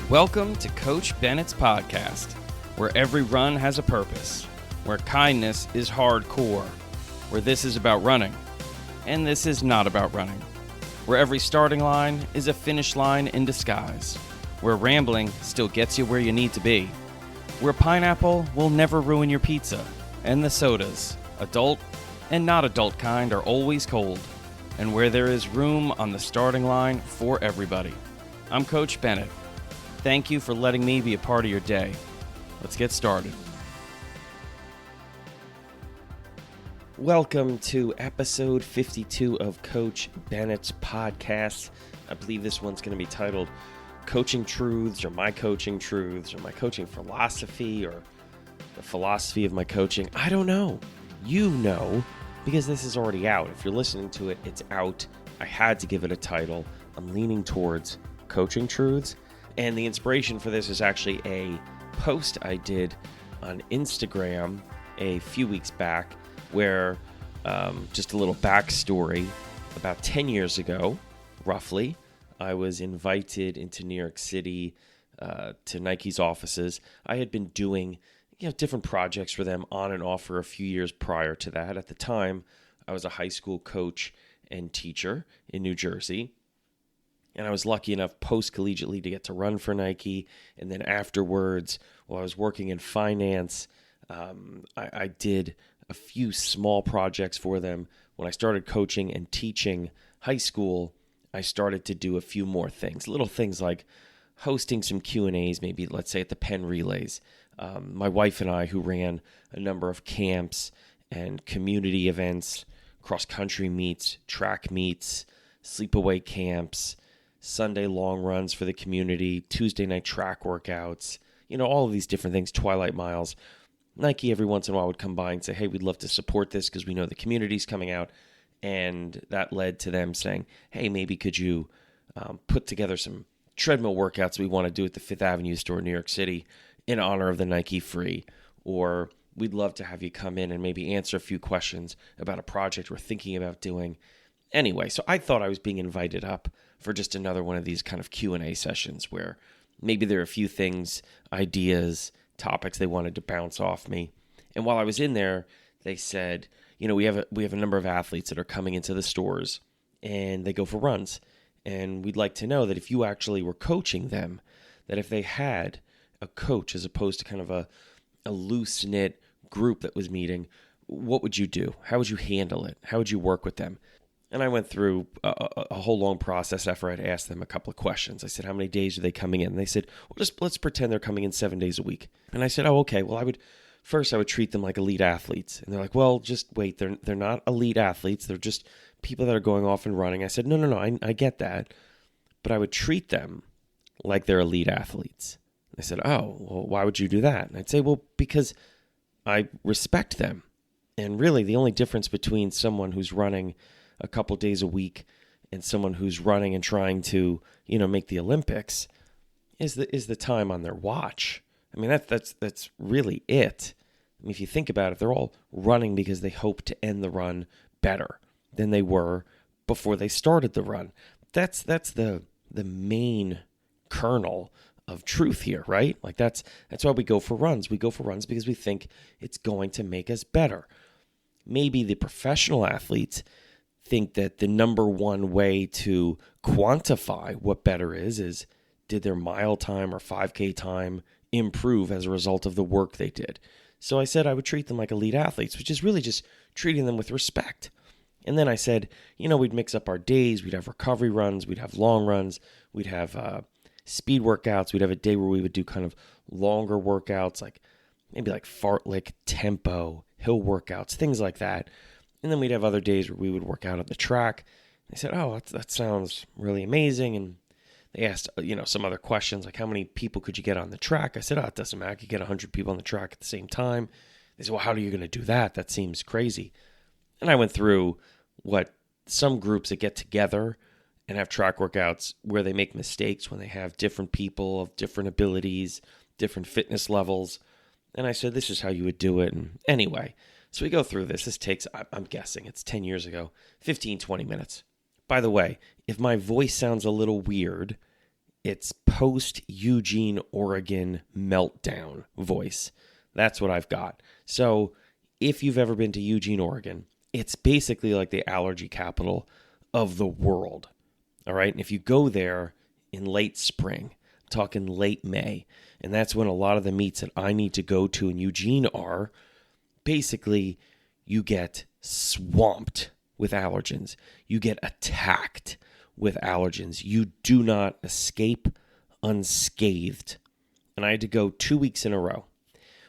Welcome to Coach Bennett's podcast, where every run has a purpose, where kindness is hardcore, where this is about running, and this is not about running, where every starting line is a finish line in disguise, where rambling still gets you where you need to be, where pineapple will never ruin your pizza, and the sodas, adult and not adult kind, are always cold, and where there is room on the starting line for everybody. I'm Coach Bennett. Thank you for letting me be a part of your day. Let's get started. Welcome to episode 52 of Coach Bennett's podcast. I believe this one's going to be titled Coaching Truths, or My Coaching Truths, or My Coaching Philosophy, or The Philosophy of My Coaching. I don't know. You know, because this is already out. If you're listening to it, it's out. I had to give it a title. I'm leaning towards Coaching Truths. And the inspiration for this is actually a post I did on Instagram a few weeks back where, just a little backstory, about 10 years ago, roughly, I was invited into New York City to Nike's offices. I had been doing different projects for them on and off for a few years prior to that. At the time, I was a high school coach and teacher in New Jersey. And I was lucky enough post-collegiately to get to run for Nike. And then afterwards, while I was working in finance, I did a few small projects for them. When I started coaching and teaching high school, I started to do a few more things. Little things like hosting some Q&As, maybe let's say at the Penn Relays. My wife and I, who ran a number of camps and community events, cross-country meets, track meets, sleepaway camps, Sunday long runs for the community, Tuesday night track workouts, all of these different things, Twilight Miles. Nike every once in a while would come by and say, hey, we'd love to support this because we know the community's coming out. And that led to them saying, hey, maybe could you put together some treadmill workouts we want to do at the Fifth Avenue store in New York City in honor of the Nike Free? Or we'd love to have you come in and maybe answer a few questions about a project we're thinking about doing. Anyway, so I thought I was being invited up for just another one of these kind of Q&A sessions where maybe there are a few things, ideas, topics they wanted to bounce off me. And while I was in there, they said, we have a number of athletes that are coming into the stores and they go for runs. And we'd like to know that if you actually were coaching them, that if they had a coach as opposed to kind of a loose-knit group that was meeting, what would you do? How would you handle it? How would you work with them? And I went through a whole long process after I'd asked them a couple of questions. I said, how many days are they coming in? And they said, well, let's pretend they're coming in 7 days a week. And I said, oh, okay. Well, I would treat them like elite athletes. And they're like, well, just wait. They're not elite athletes. They're just people that are going off and running. I said, no, I get that. But I would treat them like they're elite athletes. And they said, oh, well, why would you do that? And I'd say, well, because I respect them. And really, the only difference between someone who's running a couple days a week and someone who's running and trying to, make the Olympics is the time on their watch. I mean, that's really it. I mean, if you think about it, they're all running because they hope to end the run better than they were before they started the run. That's the main kernel of truth here, right? Like that's why we go for runs. We go for runs because we think it's going to make us better. Maybe the professional athletes think that the number one way to quantify what better is did their mile time or 5K time improve as a result of the work they did. So I said I would treat them like elite athletes, which is really just treating them with respect. And then I said, we'd mix up our days. We'd have recovery runs. We'd have long runs. We'd have speed workouts. We'd have a day where we would do kind of longer workouts, like maybe like fartlek, tempo, hill workouts, things like that. And then we'd have other days where we would work out on the track. They said, oh, that sounds really amazing. And they asked, some other questions, like how many people could you get on the track? I said, oh, it doesn't matter. I could get 100 people on the track at the same time. They said, well, how are you going to do that? That seems crazy. And I went through what some groups that get together and have track workouts where they make mistakes when they have different people of different abilities, different fitness levels. And I said, this is how you would do it. And anyway, so we go through this. This takes, I'm guessing, it's 10 years ago, 15, 20 minutes. By the way, if my voice sounds a little weird, It's post Eugene, Oregon meltdown voice. That's what I've got. So if you've ever been to Eugene, Oregon, it's basically like the allergy capital of the world. All right. And if you go there in late spring, I'm talking late May, and that's when a lot of the meets that I need to go to in Eugene are, basically you get swamped with allergens. You get attacked with allergens. You do not escape unscathed. And I had to go 2 weeks in a row.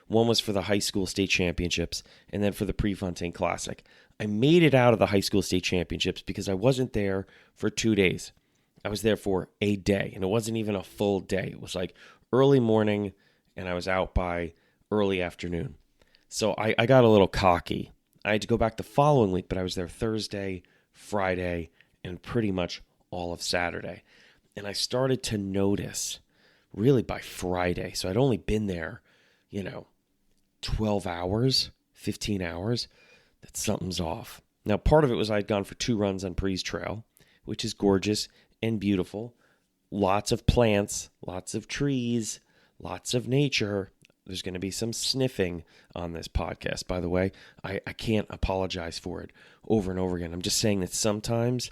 One was for the high school state championships, and then for the Prefontaine Classic. I made it out of the high school state championships because I wasn't there for 2 days. I was there for a day, and it wasn't even a full day. It was like early morning, and I was out by early afternoon. So I got a little cocky. I had to go back the following week, but I was there Thursday, Friday, and pretty much all of Saturday. And I started to notice, really by Friday, so I'd only been there, 12 hours, 15 hours, that something's off. Now, part of it was I'd gone for 2 runs on Breeze Trail, which is gorgeous and beautiful. Lots of plants, lots of trees, lots of nature. There's going to be some sniffing on this podcast, by the way. I can't apologize for it over and over again. I'm just saying that sometimes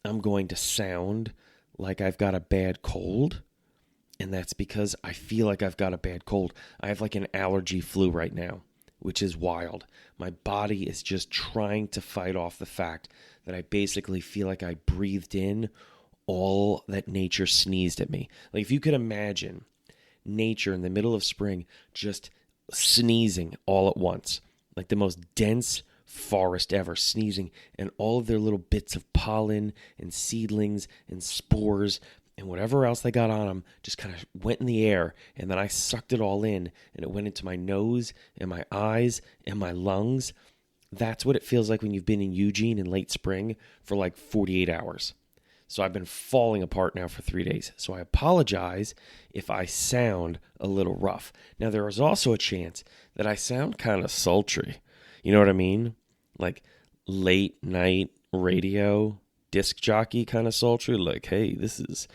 I'm going to sound like I've got a bad cold, and that's because I feel like I've got a bad cold. I have like an allergy flu right now, which is wild. My body is just trying to fight off the fact that I basically feel like I breathed in all that nature sneezed at me. Like if you could imagine nature in the middle of spring just sneezing all at once, like the most dense forest ever sneezing, and all of their little bits of pollen and seedlings and spores and whatever else they got on them just kind of went in the air, and then I sucked it all in, and it went into my nose and my eyes and my lungs. That's what it feels like when you've been in Eugene in late spring for like 48 hours. So I've been falling apart now for 3 days. So I apologize if I sound a little rough. Now, there is also a chance that I sound kind of sultry. You know what I mean? Like late night radio disc jockey kind of sultry. Like, hey, this is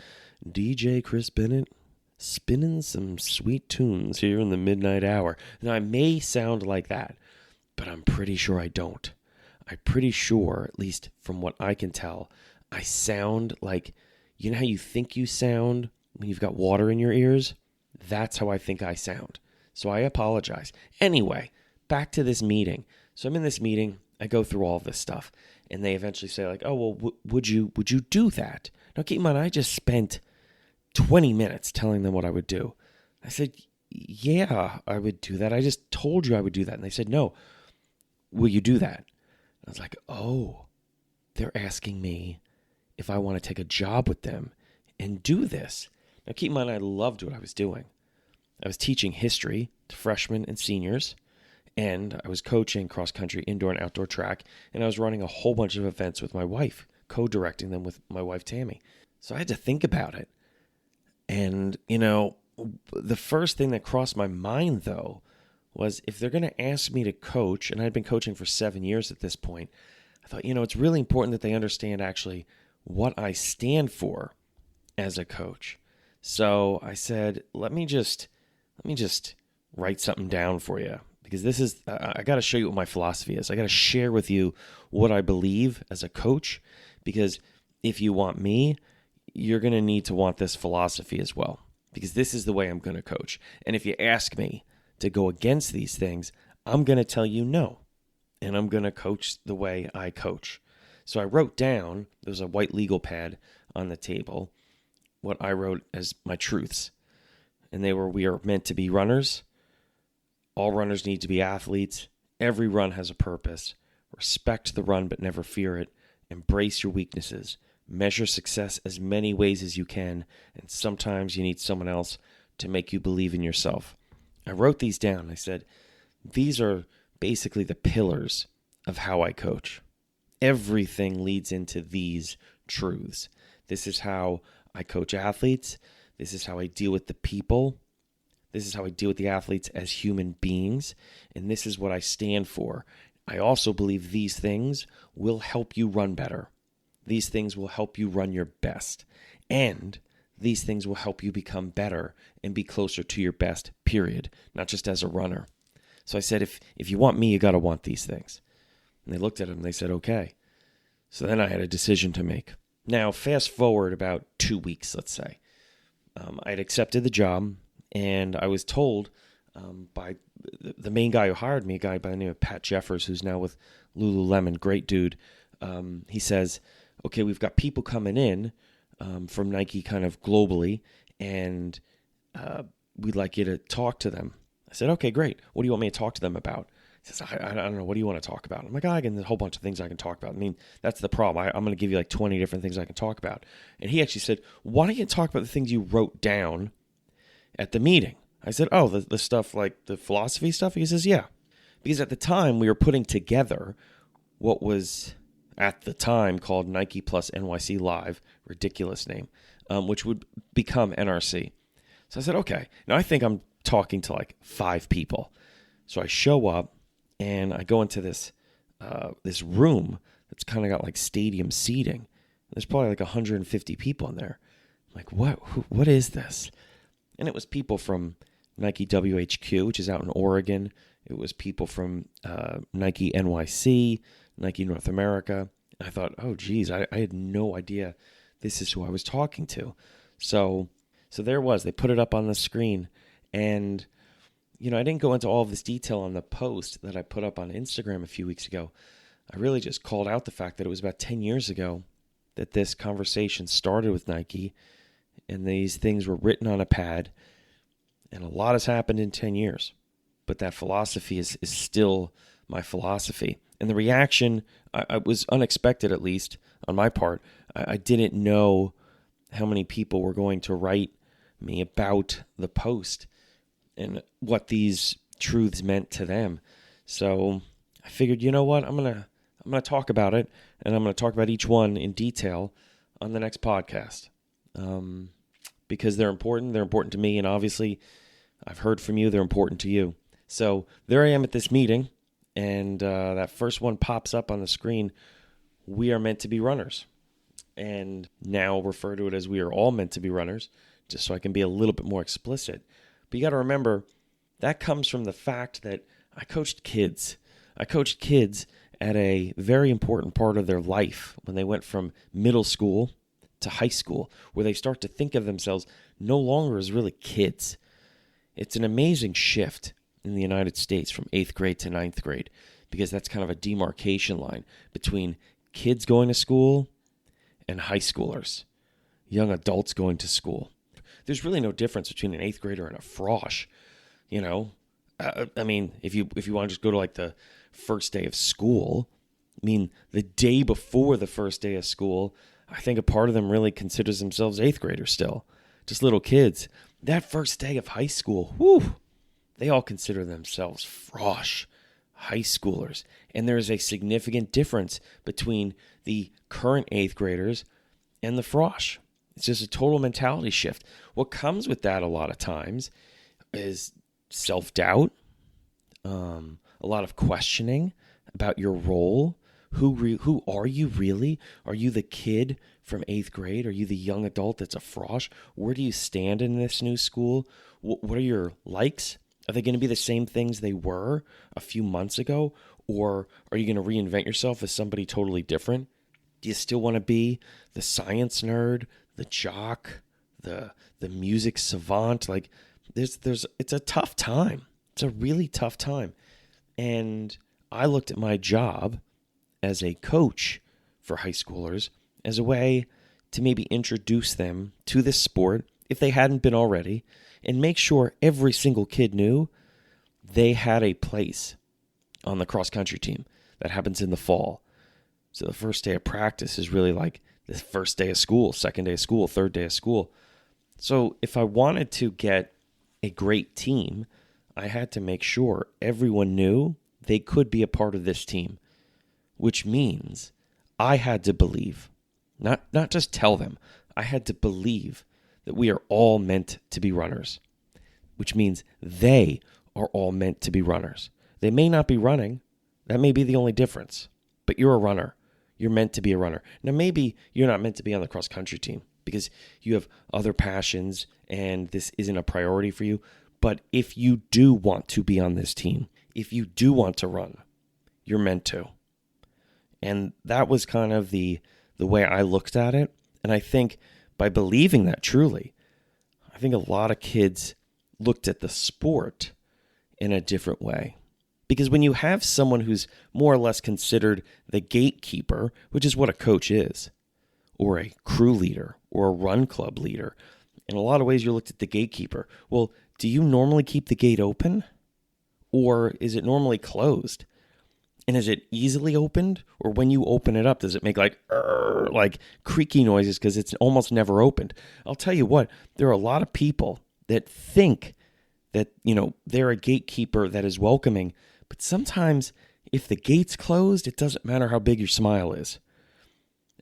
DJ Chris Bennett spinning some sweet tunes here in the midnight hour. Now, I may sound like that, but I'm pretty sure I don't. I'm pretty sure, at least from what I can tell, I sound like, you know how you think you sound when you've got water in your ears? That's how I think I sound. So I apologize. Anyway, back to this meeting. So I'm in this meeting. I go through all of this stuff, and they eventually say like, oh, well, would you do that? Now, keep in mind, I just spent 20 minutes telling them what I would do. I said, yeah, I would do that. I just told you I would do that. And they said, no, will you do that? I was like, oh, they're asking me if I want to take a job with them and do this. Now, keep in mind, I loved what I was doing. I was teaching history to freshmen and seniors, and I was coaching cross-country, indoor and outdoor track, and I was running a whole bunch of events with my wife, co-directing them with my wife, Tammy. So I had to think about it. And, the first thing that crossed my mind, though, was if they're going to ask me to coach, and I'd been coaching for 7 years at this point, I thought, it's really important that they understand actually what I stand for as a coach. So I said, let me just write something down for you, because this is, I got to show you what my philosophy is. I got to share with you what I believe as a coach, because if you want me, you're going to need to want this philosophy as well, because this is the way I'm going to coach. And if you ask me to go against these things, I'm going to tell you no, and I'm going to coach the way I coach. So I wrote down, there was a white legal pad on the table, what I wrote as my truths. And they were, we are meant to be runners. All runners need to be athletes. Every run has a purpose. Respect the run, but never fear it. Embrace your weaknesses. Measure success as many ways as you can. And sometimes you need someone else to make you believe in yourself. I wrote these down. I said, these are basically the pillars of how I coach. Everything leads into these truths. This is how I coach athletes. This is how I deal with the people. This is how I deal with the athletes as human beings. And this is what I stand for. I also believe these things will help you run better. These things will help you run your best. And these things will help you become better and be closer to your best, period, not just as a runner. So I said, if you want me, you got to want these things. And they looked at him and they said, okay. So then I had a decision to make. Now, fast forward about 2 weeks, let's say. I had accepted the job, and I was told by the main guy who hired me, a guy by the name of Pat Jeffers, who's now with Lululemon, great dude. He says, okay, we've got people coming in from Nike kind of globally, and we'd like you to talk to them. I said, okay, great. What do you want me to talk to them about? He says, I don't know. What do you want to talk about? I'm like, I got a whole bunch of things I can talk about. I mean, that's the problem. I'm going to give you like 20 different things I can talk about. And he actually said, why don't you talk about the things you wrote down at the meeting? I said, oh, the stuff like the philosophy stuff? He says, yeah. Because at the time, we were putting together what was at the time called Nike plus NYC Live, ridiculous name, which would become NRC. So I said, okay. Now I think I'm talking to like 5 people. So I show up and I go into this room that's kind of got like stadium seating. There's probably like 150 people in there. I'm like, what is this? And it was people from Nike WHQ, which is out in Oregon. It was people from Nike NYC, Nike North America. And I thought, oh, geez, I had no idea this is who I was talking to. So there it was. They put it up on the screen. And, you know, I didn't go into all of this detail on the post that I put up on Instagram a few weeks ago. I really just called out the fact that it was about 10 years ago that this conversation started with Nike, and these things were written on a pad, and a lot has happened in 10 years. But that philosophy is still my philosophy. And the reaction, I was unexpected, at least on my part. I didn't know how many people were going to write me about the post and what these truths meant to them. So I figured, you know what, I'm gonna talk about it, and I'm gonna talk about each one in detail on the next podcast, because they're important. They're important to me, and obviously, I've heard from you. They're important to you. So there I am at this meeting, and that first one pops up on the screen. We are meant to be runners, and now refer to it as we are all meant to be runners, just so I can be a little bit more explicit. But you got to remember, that comes from the fact that I coached kids. I coached kids at a very important part of their life when they went from middle school to high school, where they start to think of themselves no longer as really kids. It's an amazing shift in the United States from 8th grade to 9th grade, because that's kind of a demarcation line between kids going to school and high schoolers, young adults going to school. There's really no difference between an 8th grader and a frosh, you know. I mean, if you want to just go to like the first day of school, I mean, the day before the first day of school, I think a part of them really considers themselves 8th graders still, just little kids. That first day of high school, whew, they all consider themselves frosh, high schoolers. And there is a significant difference between the current 8th graders and the frosh. It's just a total mentality shift. What comes with that a lot of times is self-doubt, a lot of questioning about your role. Who are you really? Are you the kid from 8th grade? Are you the young adult that's a frosh? Where do you stand in this new school? What are your likes? Are they going to be the same things they were a few months ago? Or are you going to reinvent yourself as somebody totally different? Do you still want to be the science nerd, the jock, the music savant? Like, it's a tough time. It's a really tough time. And I looked at my job as a coach for high schoolers as a way to maybe introduce them to this sport, if they hadn't been already, and make sure every single kid knew they had a place on the cross-country team. That happens in the fall. So the first day of practice is really like the first day of school, second day of school, third day of school. So if I wanted to get a great team, I had to make sure everyone knew they could be a part of this team, which means I had to believe, not just tell them, I had to believe that we are all meant to be runners, which means they are all meant to be runners. They may not be running. That may be the only difference, but you're a runner. You're meant to be a runner. Now, maybe you're not meant to be on the cross-country team. because you have other passions and this isn't a priority for you. But if you do want to be on this team, if you do want to run, you're meant to. And that was kind of the way I looked at it. And I think by believing that truly, I think a lot of kids looked at the sport in a different way. Because when you have someone who's more or less considered the gatekeeper, which is what a coach is, or a crew leader, or a run club leader, in a lot of ways you're looked at the gatekeeper. Well, do you normally keep the gate open? Or is it normally closed? And is it easily opened? Or when you open it up, does it make like creaky noises because it's almost never opened? I'll tell you what, there are a lot of people that think that, they're a gatekeeper that is welcoming. But sometimes if the gate's closed, it doesn't matter how big your smile is.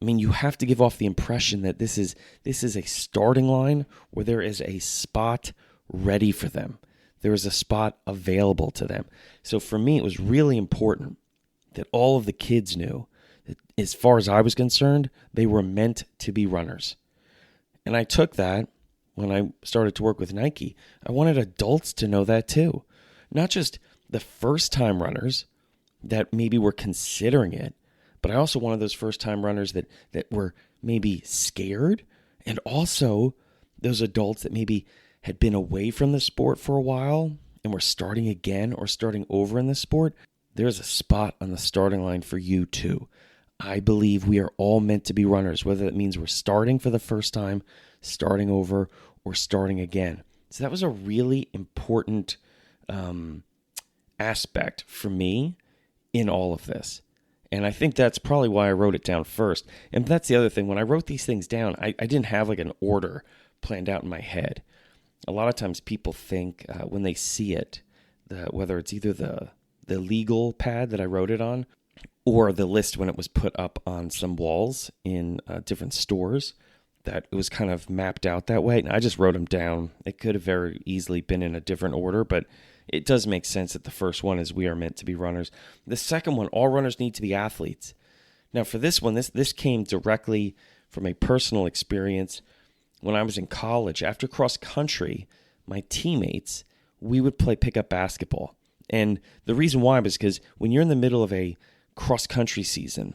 I mean, you have to give off the impression that this is a starting line where there is a spot ready for them. There is a spot available to them. So for me, it was really important that all of the kids knew that as far as I was concerned, they were meant to be runners. And I took that when I started to work with Nike. I wanted adults to know that too. Not just the first-time runners that maybe were considering it, but I also wanted those first-time runners that were maybe scared, and also those adults that maybe had been away from the sport for a while and were starting again or starting over in the sport. There's a spot on the starting line for you too. I believe we are all meant to be runners, whether that means we're starting for the first time, starting over, or starting again. So that was a really important aspect for me in all of this. And I think that's probably why I wrote it down first. And that's the other thing. When I wrote these things down, I didn't have like an order planned out in my head. A lot of times people think when they see it, whether it's either the legal pad that I wrote it on or the list when it was put up on some walls in different stores, that it was kind of mapped out that way. And I just wrote them down. It could have very easily been in a different order, but it does make sense that the first one is we are meant to be runners. The second one, all runners need to be athletes. Now for this one, this came directly from a personal experience. When I was in college, after cross country, my teammates, we would play pickup basketball. And the reason why was because when you're in the middle of a cross country season,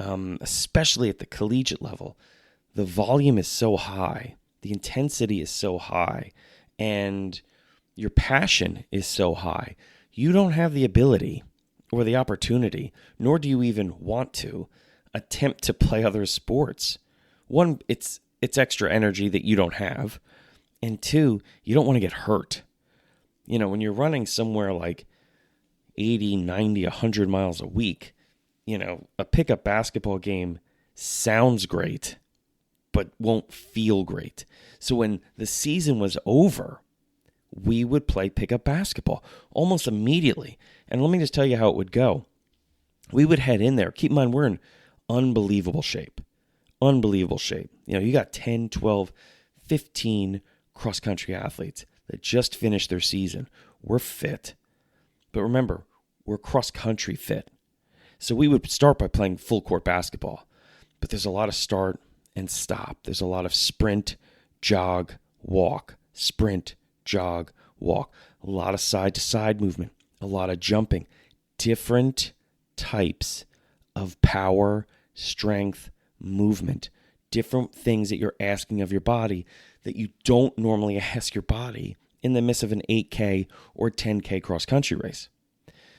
especially at the collegiate level, the volume is so high, the intensity is so high, and your passion is so high. You don't have the ability or the opportunity, nor do you even want to attempt to play other sports. One, it's extra energy that you don't have. And two, you don't want to get hurt. When you're running somewhere like 80, 90, 100 miles a week, a pickup basketball game sounds great, but won't feel great. So when the season was over, we would play pickup basketball almost immediately. And let me just tell you how it would go. We would head in there. Keep in mind, we're in unbelievable shape. Unbelievable shape. You got 10, 12, 15 cross-country athletes that just finished their season. We're fit. But remember, we're cross-country fit. So we would start by playing full-court basketball. But there's a lot of start and stop. There's a lot of sprint, jog, walk, sprint, jog, walk. A lot of side-to-side movement. A lot of jumping. Different types of power, strength, movement, different things that you're asking of your body that you don't normally ask your body in the midst of an 8K or 10K cross-country race.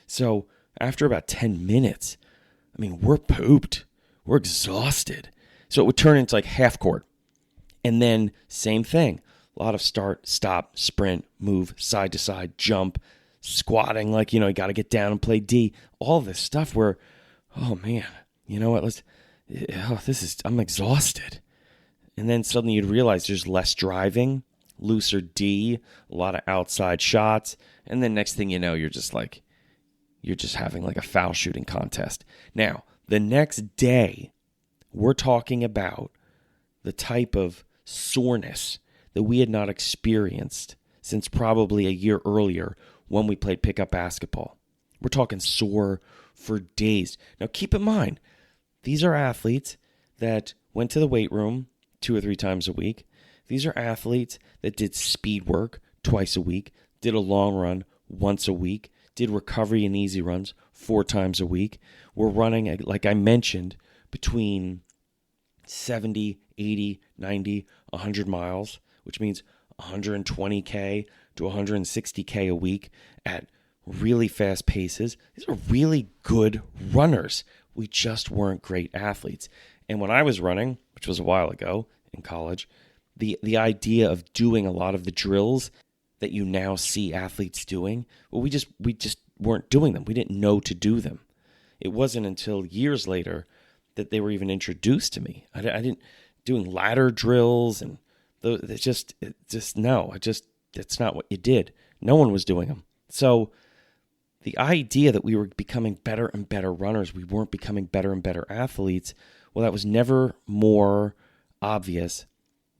So after about 10 minutes, we're pooped. We're exhausted. So it would turn into like half court. And then same thing. A lot of start, stop, sprint, move, side to side, jump, squatting, you got to get down and play D. All this stuff where, oh man, you know what, I'm exhausted. And then suddenly you'd realize there's less driving, looser D, a lot of outside shots. And then next thing you know, you're just having like a foul shooting contest. Now, the next day, we're talking about the type of soreness that we had not experienced since probably a year earlier when we played pickup basketball. We're talking sore for days. Now, keep in mind, these are athletes that went to the weight room 2 or 3 times a week. These are athletes that did speed work twice a week, did a long run once a week, did recovery and easy runs 4 times a week. We're running, like I mentioned, between 70, 80, 90, 100 miles, which means 120K to 160K a week at really fast paces. These are really good runners. We just weren't great athletes. And when I was running, which was a while ago in college, the idea of doing a lot of the drills that you now see athletes doing, well, we just weren't doing them. We didn't know to do them. It wasn't until years later that they were even introduced to me. I didn't doing ladder drills and those. It's not what you did. No one was doing them. So the idea that we were becoming better and better runners, we weren't becoming better and better athletes, well, that was never more obvious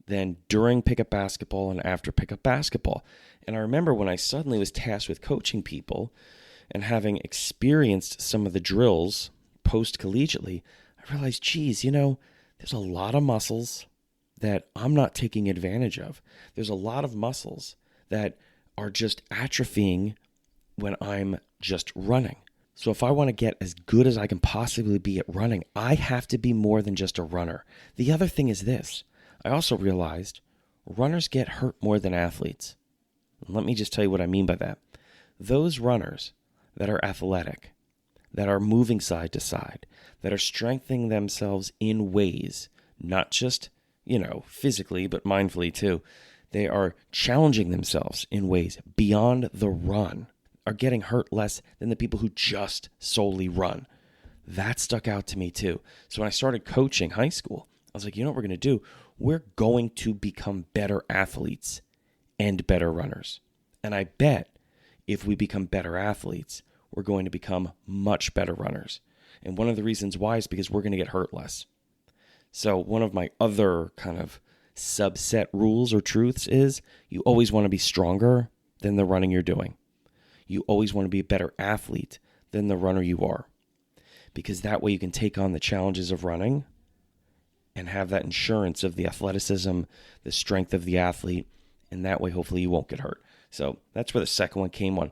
than during pickup basketball and after pickup basketball. And I remember when I suddenly was tasked with coaching people and having experienced some of the drills post-collegiately, I realized, geez, there's a lot of muscles that I'm not taking advantage of. There's a lot of muscles that are just atrophying when I'm just running. So if I want to get as good as I can possibly be at running, I have to be more than just a runner. The other thing is this. I also realized runners get hurt more than athletes. Let me just tell you what I mean by that. Those runners that are athletic, that are moving side to side, that are strengthening themselves in ways, not just, physically, but mindfully too. They are challenging themselves in ways beyond the run, are getting hurt less than the people who just solely run. That stuck out to me too. So when I started coaching high school, I was like, you know what we're going to do? We're going to become better athletes and better runners. And I bet if we become better athletes, we're going to become much better runners. And one of the reasons why is because we're going to get hurt less. So one of my other kind of subset rules or truths is you always want to be stronger than the running you're doing. You always want to be a better athlete than the runner you are. Because that way you can take on the challenges of running and have that insurance of the athleticism, the strength of the athlete, and that way hopefully you won't get hurt. So that's where the second one came on.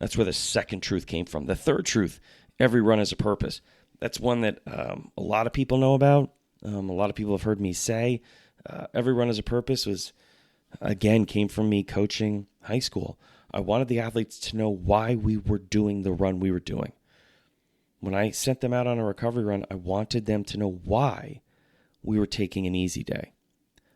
That's where the second truth came from. The third truth, every run has a purpose. That's one that a lot of people know about. A lot of people have heard me say. Every run has a purpose came from me coaching high school. I wanted the athletes to know why we were doing the run we were doing. When I sent them out on a recovery run, I wanted them to know why we were taking an easy day.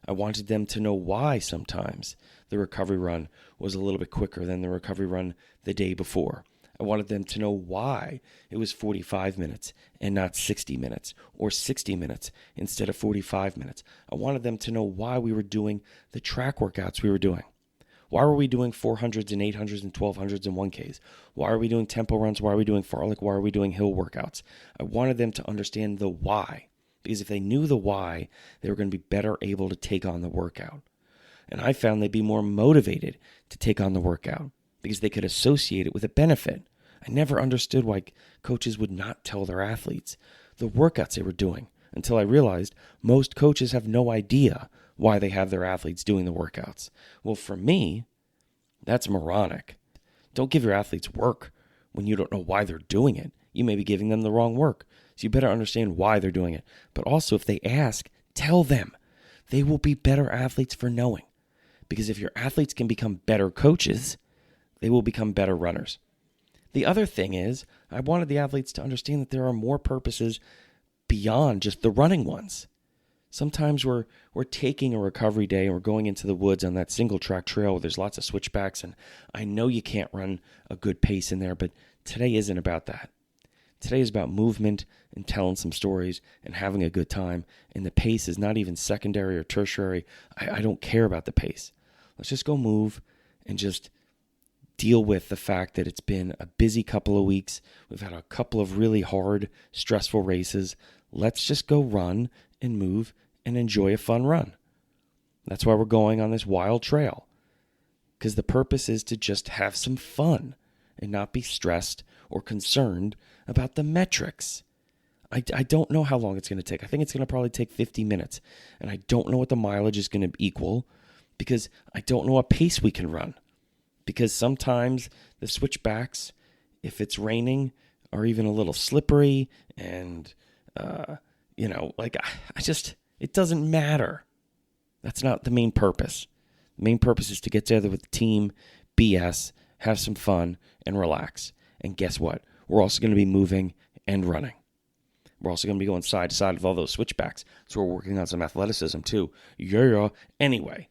I wanted them to know why sometimes the recovery run was a little bit quicker than the recovery run the day before. I wanted them to know why it was 45 minutes and not 60 minutes or 60 minutes instead of 45 minutes. I wanted them to know why we were doing the track workouts we were doing. Why were we doing 400s and 800s and 1200s and 1Ks? Why are we doing tempo runs? Why are we doing fartlek? Why are we doing hill workouts? I wanted them to understand the why. Because if they knew the why, they were going to be better able to take on the workout. And I found they'd be more motivated to take on the workout because they could associate it with a benefit. I never understood why coaches would not tell their athletes the workouts they were doing until I realized most coaches have no idea why they have their athletes doing the workouts. Well, for me, that's moronic. Don't give your athletes work when you don't know why they're doing it. You may be giving them the wrong work. So you better understand why they're doing it. But also, if they ask, tell them. They will be better athletes for knowing. Because if your athletes can become better coaches, they will become better runners. The other thing is, I wanted the athletes to understand that there are more purposes beyond just the running ones. Sometimes we're taking a recovery day and we're going into the woods on that single track trail where there's lots of switchbacks, and I know you can't run a good pace in there, but today isn't about that. Today is about movement and telling some stories and having a good time, and the pace is not even secondary or tertiary. I don't care about the pace. Let's just go move and just deal with the fact that it's been a busy couple of weeks. We've had a couple of really hard, stressful races. Let's just go run and move and enjoy a fun run. That's why we're going on this wild trail, because the purpose is to just have some fun and not be stressed or concerned about the metrics. I don't know how long it's going to take. I think it's going to probably take 50 minutes. And I don't know what the mileage is going to equal because I don't know what pace we can run. Because sometimes the switchbacks, if it's raining, are even a little slippery. And, it doesn't matter. That's not the main purpose. The main purpose is to get together with the team, BS, have some fun, and relax. And guess what? We're also going to be moving and running. We're also going to be going side to side of all those switchbacks. So we're working on some athleticism too. Yeah. Anyway,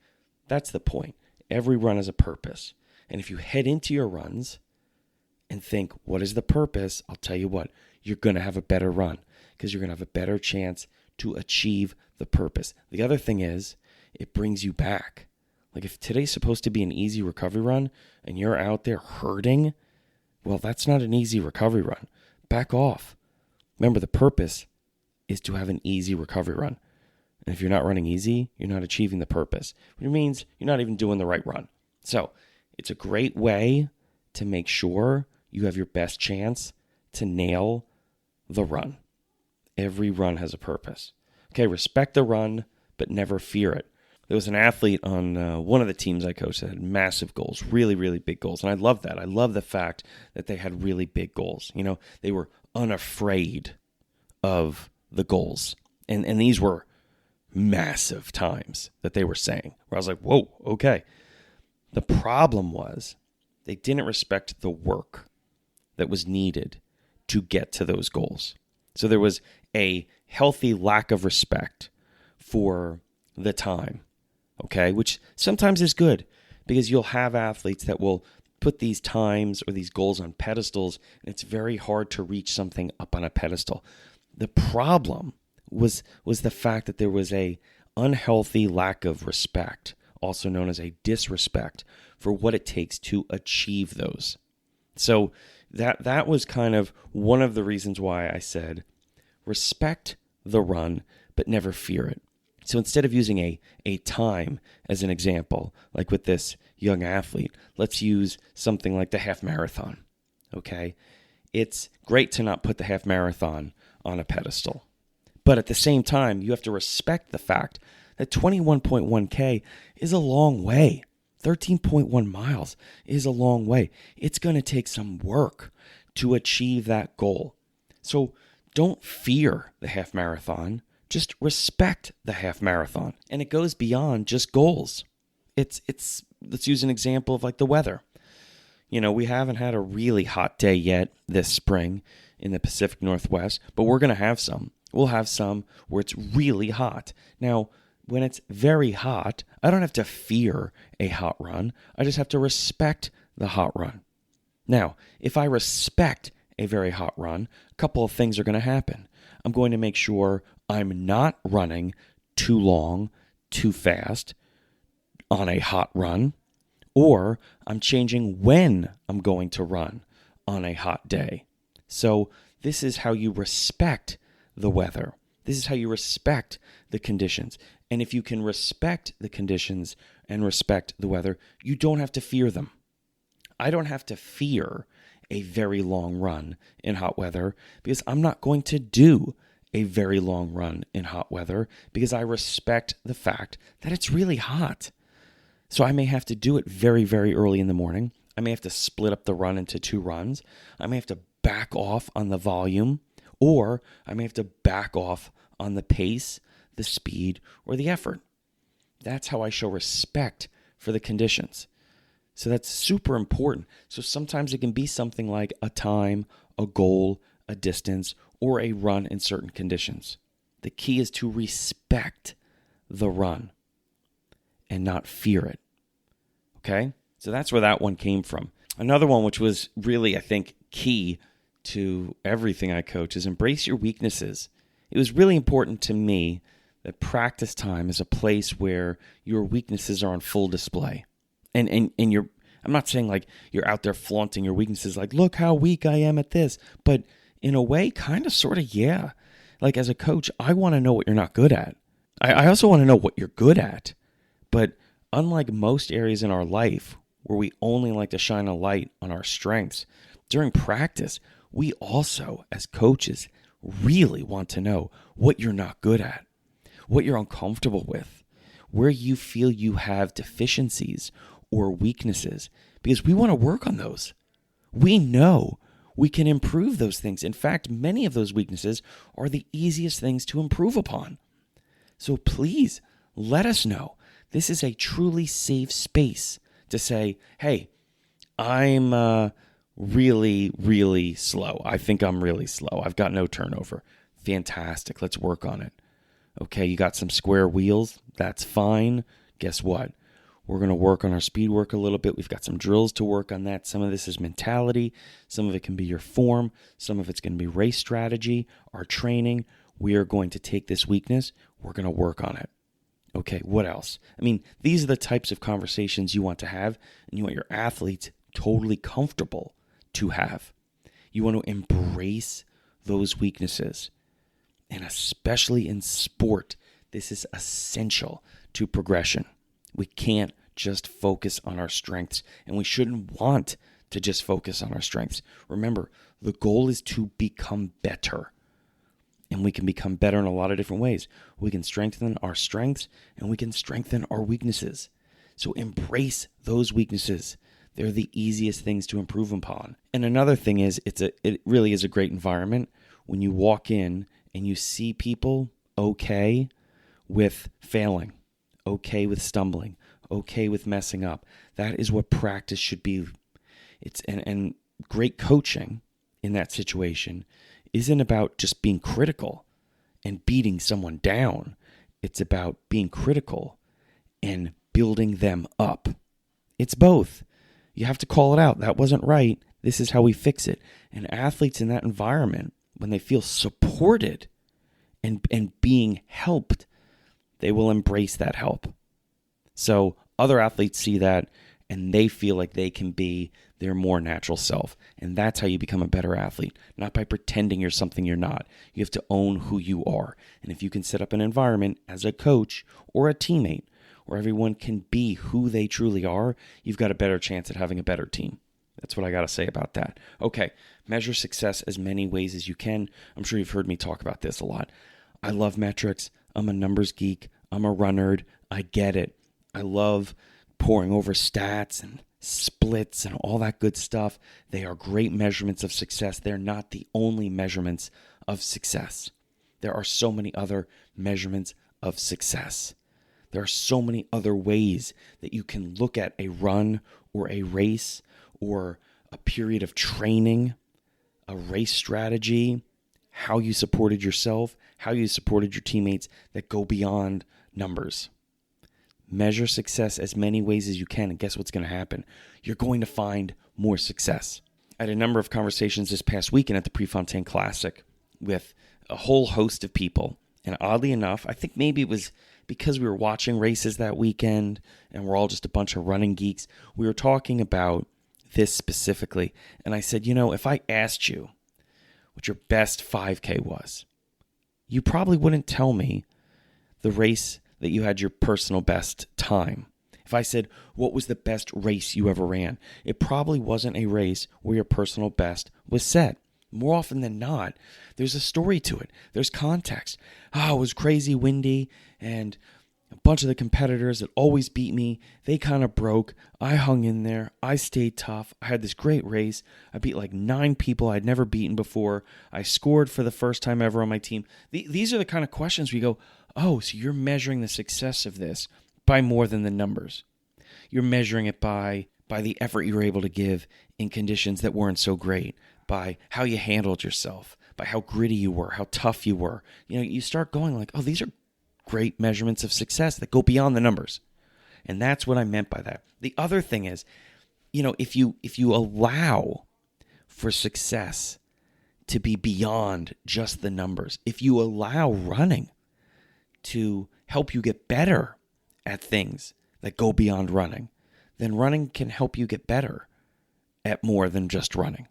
that's the point. Every run has a purpose. And if you head into your runs and think, what is the purpose? I'll tell you what, you're going to have a better run because you're going to have a better chance to achieve the purpose. The other thing is it brings you back. Like if today's supposed to be an easy recovery run and you're out there hurting, well, that's not an easy recovery run. Back off. Remember, the purpose is to have an easy recovery run. And if you're not running easy, you're not achieving the purpose, which means you're not even doing the right run. So it's a great way to make sure you have your best chance to nail the run. Every run has a purpose. Okay, respect the run, but never fear it. There was an athlete on one of the teams I coached that had massive goals, really, really big goals. And I love that. I love the fact that they had really big goals. They were unafraid of the goals. And these were massive times that they were saying, where I was like, whoa, okay. The problem was they didn't respect the work that was needed to get to those goals. So there was a healthy lack of respect for the time, okay, which sometimes is good because you'll have athletes that will put these times or these goals on pedestals, and it's very hard to reach something up on a pedestal. The problem was the fact that there was a unhealthy lack of respect, also known as a disrespect, for what it takes to achieve those. So that was kind of one of the reasons why I said respect the run, but never fear it. So instead of using a time as an example, like with this young athlete, let's use something like the half marathon, okay? It's great to not put the half marathon on a pedestal. But at the same time, you have to respect the fact that 21.1K is a long way. 13.1 miles is a long way. It's going to take some work to achieve that goal. So don't fear the half marathon. Just respect the half marathon. And it goes beyond just goals. Let's use an example of like the weather. We haven't had a really hot day yet this spring in the Pacific Northwest, but we're going to have some. We'll have some where it's really hot. Now, when it's very hot, I don't have to fear a hot run. I just have to respect the hot run. Now, if I respect a very hot run, a couple of things are going to happen. I'm going to make sure I'm not running too long, too fast on a hot run, or I'm changing when I'm going to run on a hot day. So this is how you respect the weather. This is how you respect the conditions. And if you can respect the conditions and respect the weather, you don't have to fear them. I don't have to fear a very long run in hot weather because I'm not going to do a very long run in hot weather because I respect the fact that it's really hot. So I may have to do it very, very early in the morning. I may have to split up the run into 2 runs. I may have to back off on the volume, or I may have to back off on the pace, the speed, or the effort. That's how I show respect for the conditions. So that's super important. So sometimes it can be something like a time, a goal, a distance, or a run in certain conditions. The key is to respect the run and not fear it. Okay? So that's where that one came from. Another one, which was really, I think, key to everything I coach, is embrace your weaknesses. It was really important to me that practice time is a place where your weaknesses are on full display. And you're, I'm not saying like you're out there flaunting your weaknesses, like, look how weak I am at this. But in a way, kind of, sort of, yeah. Like as a coach, I want to know what you're not good at. I also want to know what you're good at. But unlike most areas in our life where we only like to shine a light on our strengths, during practice, we also, as coaches, really want to know what you're not good at, what you're uncomfortable with, where you feel you have deficiencies or weaknesses, because we want to work on those. We know we can improve those things. In fact, many of those weaknesses are the easiest things to improve upon. So please let us know. This is a truly safe space to say, hey, I'm really, really slow. I think I'm really slow. I've got no turnover. Fantastic. Let's work on it. Okay, you got some square wheels. That's fine. Guess what? We're going to work on our speed work a little bit. We've got some drills to work on that. Some of this is mentality. Some of it can be your form. Some of it's going to be race strategy, our training. We are going to take this weakness. We're going to work on it. Okay, what else? I mean, these are the types of conversations you want to have, and you want your athletes totally comfortable to have. You want to embrace those weaknesses. And especially in sport, this is essential to progression. We can't just focus on our strengths, and we shouldn't want to just focus on our strengths. Remember, the goal is to become better, and we can become better in a lot of different ways. We can strengthen our strengths, and we can strengthen our weaknesses. So embrace those weaknesses. They're the easiest things to improve upon. And another thing is, it really is a great environment when you walk in and you see people okay with failing, okay with stumbling, okay with messing up. That is what practice should be. And great coaching in that situation isn't about just being critical and beating someone down. It's about being critical and building them up. It's both. You have to call it out. That wasn't right. This is how we fix it. And athletes in that environment, when they feel supported and being helped, they will embrace that help. So other athletes see that and they feel like they can be their more natural self. And that's how you become a better athlete, not by pretending you're something you're not. You have to own who you are. And if you can set up an environment as a coach or a teammate where everyone can be who they truly are, you've got a better chance at having a better team. That's what I got to say about that. Okay, measure success as many ways as you can. I'm sure you've heard me talk about this a lot. I love metrics. I'm a numbers geek. I'm a runner. I get it. I love poring over stats and splits and all that good stuff. They are great measurements of success. They're not the only measurements of success. There are so many other measurements of success. There are so many other ways that you can look at a run or a race or a period of training, a race strategy, how you supported yourself, how you supported your teammates that go beyond numbers. Measure success as many ways as you can, and guess what's going to happen? You're going to find more success. I had a number of conversations this past weekend at the Prefontaine Classic with a whole host of people, and oddly enough, I think maybe it was because we were watching races that weekend and we're all just a bunch of running geeks, we were talking about this specifically, and I said, if I asked you what your best 5K was, you probably wouldn't tell me the race that you had your personal best time. If I said, what was the best race you ever ran? It probably wasn't a race where your personal best was set. More often than not, there's a story to it. There's context. It was crazy windy, and a bunch of the competitors that always beat me, they kind of broke. I hung in there. I stayed tough. I had this great race. I beat like 9 people I'd never beaten before. I scored for the first time ever on my team. These are the kind of questions we go, oh, so you're measuring the success of this by more than the numbers. You're measuring it by the effort you were able to give in conditions that weren't so great, by how you handled yourself, by how gritty you were, how tough you were. You start going like, oh, these are great measurements of success that go beyond the numbers. And that's what I meant by that. The other thing is, if you allow for success to be beyond just the numbers, if you allow running to help you get better at things that go beyond running, then running can help you get better at more than just running,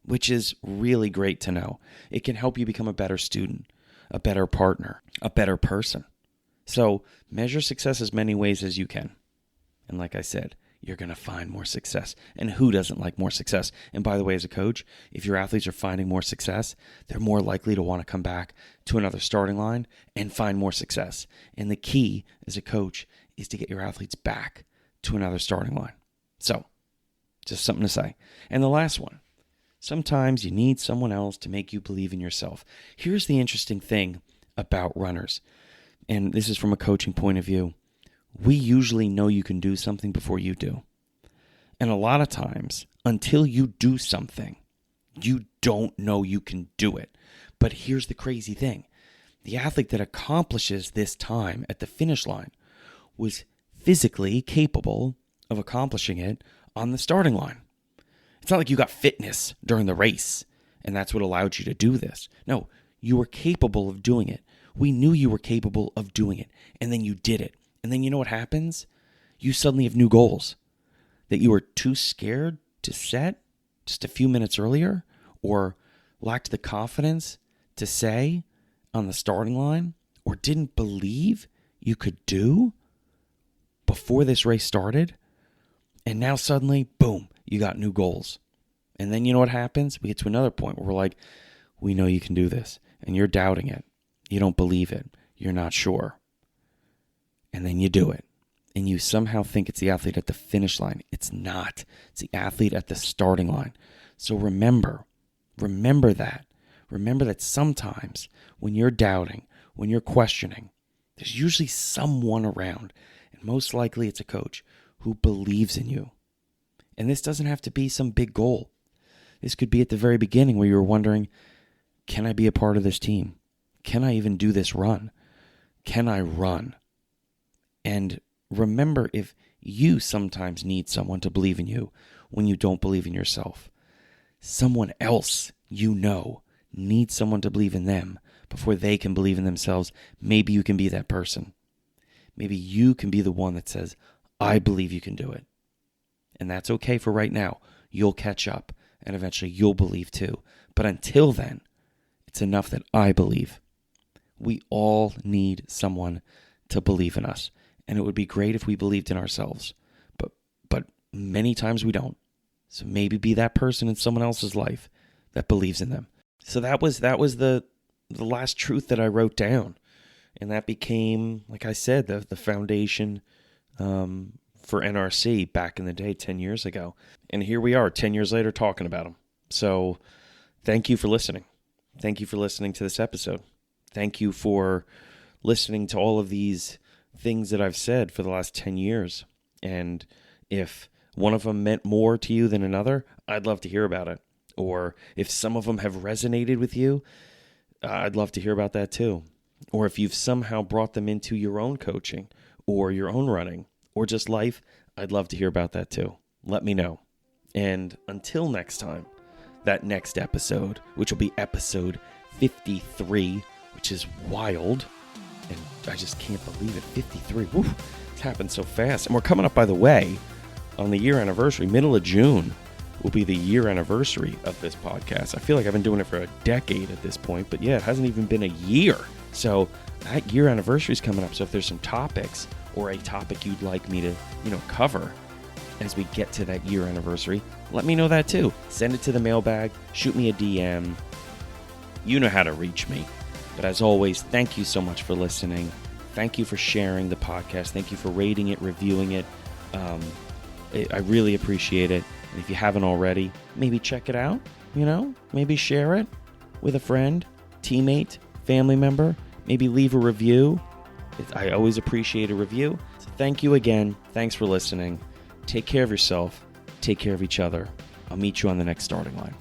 which is really great to know. It can help you become a better student, a better partner, a better person. So measure success as many ways as you can. And like I said, you're going to find more success. And who doesn't like more success? And by the way, as a coach, if your athletes are finding more success, they're more likely to want to come back to another starting line and find more success. And the key as a coach is to get your athletes back to another starting line. So, just something to say. And the last one, sometimes you need someone else to make you believe in yourself. Here's the interesting thing about runners, and this is from a coaching point of view. We usually know you can do something before you do. And a lot of times, until you do something, you don't know you can do it. But here's the crazy thing. The athlete that accomplishes this time at the finish line was physically capable of accomplishing it on the starting line. It's not like you got fitness during the race and that's what allowed you to do this. No, you were capable of doing it. We knew you were capable of doing it, and then you did it. And then you know what happens? You suddenly have new goals that you were too scared to set just a few minutes earlier, or lacked the confidence to say on the starting line, or didn't believe you could do before this race started. And now suddenly, boom, you got new goals. And then you know what happens? We get to another point where we're like, we know you can do this, and you're doubting it. You don't believe it. You're not sure. And then you do it. And you somehow think it's the athlete at the finish line. It's not. It's the athlete at the starting line. So remember that. Remember that sometimes when you're doubting, when you're questioning, there's usually someone around, and most likely it's a coach, who believes in you. And this doesn't have to be some big goal. This could be at the very beginning where you're wondering, can I be a part of this team? Can I even do this run? Can I run? And remember, if you sometimes need someone to believe in you when you don't believe in yourself, someone else you know needs someone to believe in them before they can believe in themselves. Maybe you can be that person. Maybe you can be the one that says, I believe you can do it. And that's okay for right now. You'll catch up, and eventually you'll believe too. But until then, it's enough that I believe. We all need someone to believe in us. And it would be great if we believed in ourselves. But many times we don't. So maybe be that person in someone else's life that believes in them. So that was the last truth that I wrote down. And that became, like I said, the foundation for NRC back in the day, 10 years ago. And here we are, 10 years later, talking about them. So thank you for listening. Thank you for listening to this episode. Thank you for listening to all of these things that I've said for the last 10 years. And if one of them meant more to you than another, I'd love to hear about it. Or if some of them have resonated with you, I'd love to hear about that too. Or if you've somehow brought them into your own coaching or your own running or just life, I'd love to hear about that too. Let me know. And until next time, that next episode, which will be episode 53, which is wild. And I just can't believe it. 53. Woo, it's happened so fast. And we're coming up, by the way, on the year anniversary. Middle of June will be the year anniversary of this podcast. I feel like I've been doing it for a decade at this point. But yeah, it hasn't even been a year. So that year anniversary is coming up. So if there's some topics or a topic you'd like me to, cover as we get to that year anniversary, let me know that too. Send it to the mailbag. Shoot me a DM. You know how to reach me. But as always, thank you so much for listening. Thank you for sharing the podcast. Thank you for rating it, reviewing it. I really appreciate it. And if you haven't already, maybe check it out, maybe share it with a friend, teammate, family member. Maybe leave a review. I always appreciate a review. So thank you again. Thanks for listening. Take care of yourself. Take care of each other. I'll meet you on the next starting line.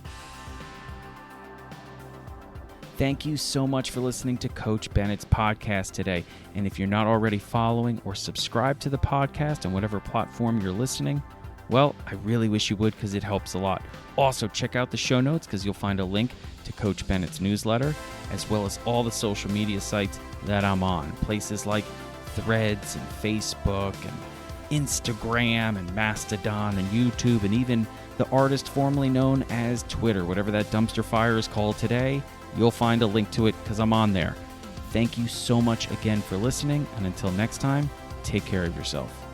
Thank you so much for listening to Coach Bennett's podcast today. And if you're not already following or subscribed to the podcast on whatever platform you're listening, well, I really wish you would because it helps a lot. Also, check out the show notes because you'll find a link to Coach Bennett's newsletter, as well as all the social media sites that I'm on. Places like Threads and Facebook and Instagram and Mastodon and YouTube, and even the artist formerly known as Twitter, whatever that dumpster fire is called today. You'll find a link to it because I'm on there. Thank you so much again for listening, and until next time, take care of yourself.